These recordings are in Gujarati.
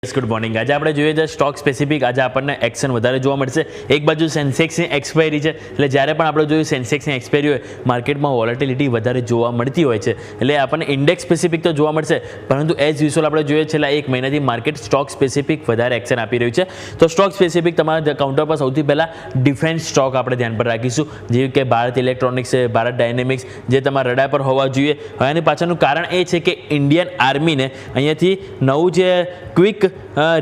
Good morning. આજે આપણે જોઈએ છે સ્ટોક સ્પેસિફિક આજે આપણને એક્શન વધારે જોવા મળશે। એક બાજુ સેન્સેક્સની એક્સપાયરી છે, એટલે જ્યારે પણ આપણે જોયું સેન્સેક્સની એક્સપાયરી હોય માર્કેટમાં વોલેટિલિટી વધારે જોવા મળતી હોય છે, એટલે આપણને ઇન્ડેક્સ સ્પેસિફિક તો જોવા મળશે, પરંતુ એઝ યુઝ્યુઅલ આપણે જોઈએ છેલ્લા એક મહિનાથી માર્કેટ સ્ટોક સ્પેસિફિક વધારે એક્શન આપી રહ્યું છે। તો સ્ટોક સ્પેસિફિક તમારા કાઉન્ટર પર સૌથી પહેલાં ડિફેન્સ સ્ટોક આપણે ધ્યાન પર રાખીશું, જેવી કે ભારત ઇલેક્ટ્રોનિક્સ છે, ભારત ડાયનેમિક્સ, જે તમારા રડાર પર હોવા જોઈએ। હવે આની પાછળનું કારણ એ છે કે ઇન્ડિયન આર્મીને અહીંયાથી નવું જે quick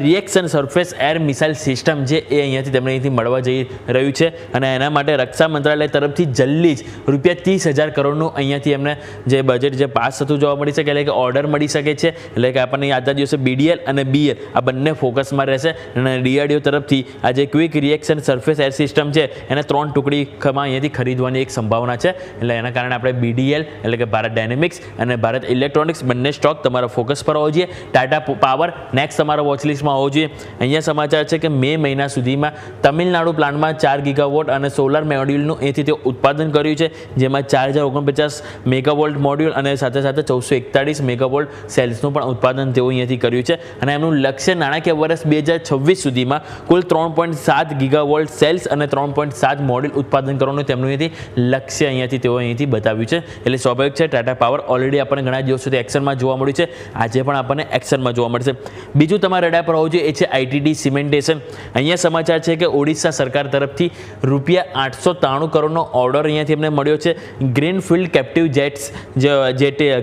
reaction surface air missile system છે એ અહીંયાથી તેમને અહીંથી મળવા જઈ રહ્યું છે, અને એના માટે રક્ષા મંત્રાલય તરફથી જલ્દી જ ₹30,000 કરોડનું અહીંયાથી એમને જે બજેટ જે પાસ થતું જોવા મળી શકે, એટલે કે ઓર્ડર મળી શકે છે। એટલે કે આપણને આજના દિવસે BDL અને BL આ બંને ફોકસમાં રહેશે, અને DRDO તરફથી આ જે quick reaction surface air system છે એને 3 ટુકડીમાં અહીંયાથી ખરીદવાની એક સંભાવના છે। એટલે એના કારણે આપણે BDL એટલે કે ભારત ડાયનેમિક્સ અને ભારત ઇલેક્ટ્રોનિક્સ બંને સ્ટોક તમારા ફોકસ પર હોવો જોઈએ। ટાટા પાવર નેક્સ્ટ તમારા વોચલિસ્ટમાં હોવો જોઈએ। અહીંયા સમાચાર છે કે મે મહિના સુધીમાં તમિલનાડુ પ્લાન્ટમાં 4 ગીગાવોટ અને સોલર મોડ્યુલનું અહીંથી તેઓ ઉત્પાદન કર્યું છે, જેમાં 4049 મેગાવોલ્ટ મોડ્યુલ અને સાથે સાથે 441 મેગાવોલ્ટ સેલ્સનું પણ ઉત્પાદન તેઓ અહીંયાથી કર્યું છે, અને એમનું લક્ષ્ય નાણાકીય વર્ષ 2026 સુધીમાં કુલ 3.7 ગીગાવોલ્ટ સેલ્સ અને 3.7 મોડ્યુલ ઉત્પાદન કરવાનું તેમનું અહીંયાથી લક્ષ્ય અહીંયાથી તેઓ અહીંયાથી બતાવ્યું છે। એટલે સ્વાભાવિક છે ટાટા પાવર ઓલરેડી આપણને ઘણા દિવસોથી એક્શનમાં જોવા મળ્યું છે, આજે પણ આપણને એક્શનમાં જોવા મળશે। બીજું તમારા રડાર પર હોવું જોઈએ એ છે ITD સિમેન્ટેશન। અહીંયા સમાચાર છે કે ઓડિશા સરકાર તરફથી ₹893 કરોડનો ઓર્ડર અહીંયાથી એમને મળ્યો છે ગ્રીનફિલ્ડ કેપ્ટિવ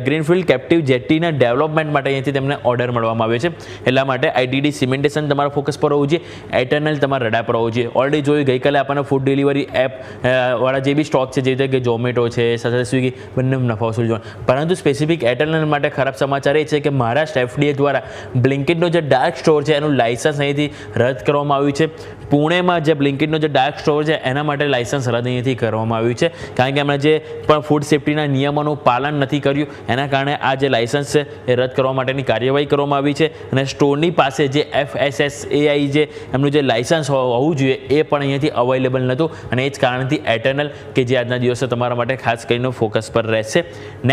ગ્રીનફિલ્ડ કેપ્ટિવ જેટીના ડેવલપમેન્ટ માટે અહીંયાથી તેમને ઓર્ડર મળવામાં આવ્યો છે, એટલા માટે ITD સિમેન્ટેશન તમારા ફોકસ પર હોવું જોઈએ। એટર્નલ તમારા રડાર પર હોવું જોઈએ। ઓલરેડી જોયું ગઈકાલે આપણને ફૂડ ડિલિવરી એપ વાળા જે બી સ્ટોક છે, જેવી રીતે કે ઝોમેટો છે, સાથે સ્વિગી, બંને નફા વસૂલ જોવા, પરંતુ સ્પેસિફિક એટર્નલ માટે ખરાબ સમાચાર એ છે કે મહારાષ્ટ્ર FDA દ્વારા બ્લિંકિટનો જે ડાર્ક સ્ટોર છે એનું લાયસન્સ અહીંથી રદ કરવામાં આવ્યું છે। પુણેમાં જે બ્લિંકિટનો જે ડાર્ક સ્ટોર છે એના માટે લાયસન્સ રદ અહીંથી કરવામાં આવ્યું છે, કારણ કે એમણે જે પણ ફૂડ સેફ્ટીના નિયમોનું પાલન નથી કર્યું, એના કારણે આ જે લાયસન્સ છે એ રદ કરવા માટેની કાર્યવાહી કરવામાં આવી છે। અને સ્ટોરની પાસે જે FSSAI જે એમનું જે લાયસન્સ હોવું જોઈએ એ પણ અહીંયાથી અવેલેબલ નહોતું, અને એ જ કારણથી એટર્નલ કે જે આજના દિવસે તમારા માટે ખાસ કરીને ફોકસ પર રહેશે।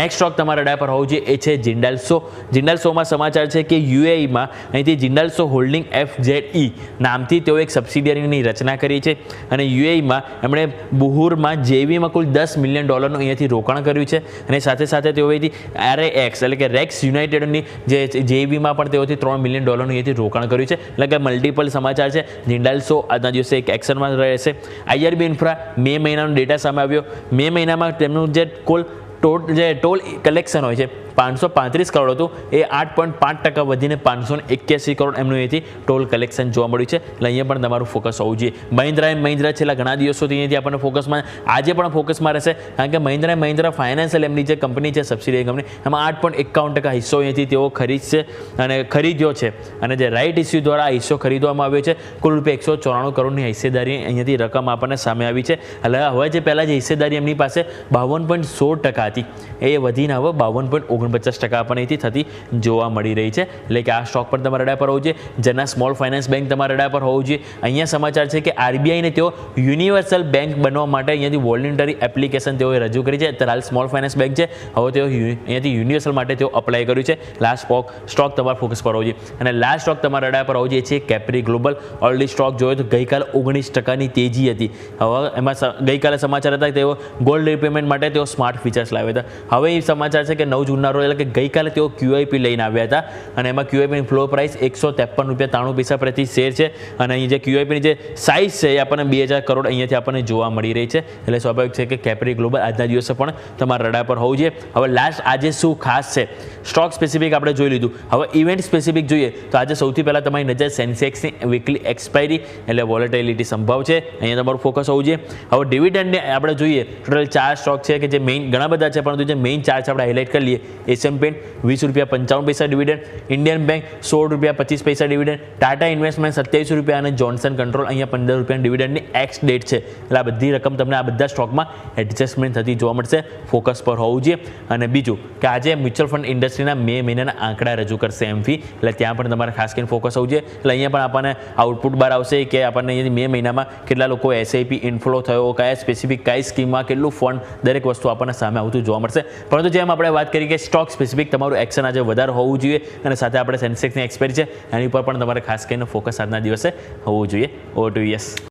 નેક્સ્ટ સ્ટોક તમારા રડાર પર હોવું જોઈએ એ છે જિંડાલ્સો। જિંડાલ્સોમાં સમાચાર છે કે UAEમાં અહીંથી જિંડાલ્સો હોલ્ડિંગ FZE નામથી તેઓ એક સબસિડિયરીની રચના કરી છે, અને UAEમાં એમણે બુહુરમાં JVમાં કુલ $10 મિલિયન અહીંયાથી રોકાણ કર્યું છે, અને સાથે સાથે તેઓ અહીંથી RAX એટલે કે રેક્સ યુનાઇટેડની જે JVમાં પણ તેઓથી $3 મિલિયન અહીંયાથી રોકાણ કર્યું છે। એટલે કે મલ્ટિપલ સમાચાર છે। જિંડાલ્સો આજના દિવસે એક એક્શનમાં રહેશે। IRB ઇન્ફ્રા મે મહિનાનો ડેટા સામે આવ્યો। મે મહિનામાં તેમનું જે કુલ ટોલ કલેક્શન હોય છે 535 કરોડ હતું, એ 8.5% વધીને 581 કરોડ એમનું અહીંથી ટોલ કલેક્શન જોવા મળ્યું છે। એટલે અહીંયા પણ તમારું ફોકસ હોવું જોઈએ। મહિન્દ્રા છેલ્લા ઘણા દિવસોથી અહીંયાથી આપણને ફોકસમાં, આજે પણ ફોકસમાં રહેશે, કારણ કે મહિન્દ્રા ફાઇનાન્શિયલ એમની જે કંપની છે સબસિડિયરી કંપની, એમાં 8.51% હિસ્સો અહીંયાથી તેઓ ખરીદશે અને ખરીદ્યો છે, અને જે રાઇટ ઇસ્યુ દ્વારા આ હિસ્સો ખરીદવામાં આવ્યો છે। કુલ ₹194 કરોડની હિસ્સેદારી અહીંયાથી રકમ આપણને સામે આવી છે। એટલે હવે જે પહેલાં જે હિસ્સેદારી એમની પાસે 52.16% હતી, એ વધીને હવે 52.49% આપણને અહીંથી થતી જોવા મળી રહી છે। એટલે કે આ સ્ટોક પર તમારા રડાર પર હોવું જોઈએ। જેના સ્મોલ ફાઇનાન્સ બેંક તમારા રડાર પર હોવું જોઈએ। અહીંયા સમાચાર છે કે RBIને તેઓ યુનિવર્સલ બેંક બનવા માટે અહીંયાથી વોલન્ટરી એપ્લિકેશન તેઓએ રજૂ કરી છે। અત્યારે હાલ સ્મોલ ફાઇનાન્સ બેંક છે, હવે તેઓ અહીંયાથી યુનિવર્સલ માટે તેઓ અપ્લાય કર્યું છે। લાસ્ટ સ્ટોક તમારા ફોકસ પર હોવું જોઈએ। અને લાસ્ટ સ્ટોક તમારા રડાર પર હોવું જોઈએ છે કેપ્રી ગ્લોબલ। ઓલરેડી સ્ટોક જોયો તો ગઈકાલે 19%ની તેજી હતી। હવે એમાં ગઈકાલે સમાચાર હતા કે તેઓ ગોલ્ડ રિપેમેન્ટ માટે તેઓ સ્માર્ટ ફીચર્સ લાવ્યા હતા। હવે એ સમાચાર છે કે 9 જૂનના રોજ એટલે કે ગઈકાલે તેઓ QIP લઈને આવ્યા હતા, અને એમાં QIPની ફ્લોર પ્રાઇસ ₹153.93 પ્રતિ શેર છે, અને અહીં જે QIPની જે સાઇઝ છે એ આપણને 2000 કરોડ અહીંયાથી આપણને જોવા મળી રહી છે। એટલે સ્વાભાવિક છે કે કેપ્રી ગ્લોબલ આજના દિવસે પણ તમારા રડાર પર હોવું જોઈએ। હવે લાસ્ટ આજે શું ખાસ છે સ્ટોક સ્પેસિફિક આપણે જોઈ લીધું, હવે ઇવેન્ટ સ્પેસિફિક જોઈએ તો આજે સૌથી પહેલાં તમારી નજર સેન્સેક્સની વીકલી એક્સપાયરી એટલે વોલેટિલિટી સંભાવ છે, અહીંયા તમારું ફોકસ હોવું જોઈએ। હવે ડિવિડન્ડને આપણે જોઈએ, ટોટલ 4 સ્ટોક છે કે જે મેઇન ઘણા બધા છે, પરંતુ જે મેઇન 4 છે આપણે હાઇલાઇટ કરી લઈએ। Asian paint ₹20.55 dividend, Indian bank ₹16.25 dividend, Tata investment ₹27 અને જોન્સન કંટ્રોલ અહીંયા ₹15 ડિવિડન્ડની એક્સ ડેટ છે। એટલે આ બધી રકમ તમને આ બધા સ્ટોકમાં એડજસ્ટમેન્ટ થતી જોવા મળશે, ફોકસ પર હોવું જોઈએ। અને બીજું કે આજે મ્યુચ્યુઅલ ફંડ ઇન્ડસ્ટ્રીના મે મહિનાના આંકડા રજૂ કરશે MFI, એટલે ત્યાં પણ તમારે ખાસ કરીને ફોકસ હોવું જોઈએ। એટલે અહીંયા પણ આપણને આઉટપુટ બહાર આવશે કે આપણને અહીંયાથી મે મહિનામાં કેટલા લોકો SIP ઇન્ફ્લો થયો, કયા સ્પેસિફિક કઈ સ્કીમમાં કેટલું ફંડ, દરેક વસ્તુ આપણને સામે આવતું બધું જોવા મળશે. પરંતુ જેમ આપણે વાત કરી કે સ્ટોક સ્પેસિફિક તમારું એક્શન આજે વધારે હોવું જોઈએ અને સાથે આપણે સેન્સેક્સની એક્સપાયરી છે એની પર પણ તમારે ખાસ કરીને ફોકસ આજના દિવસે હોવું જોઈએ. Over to yes.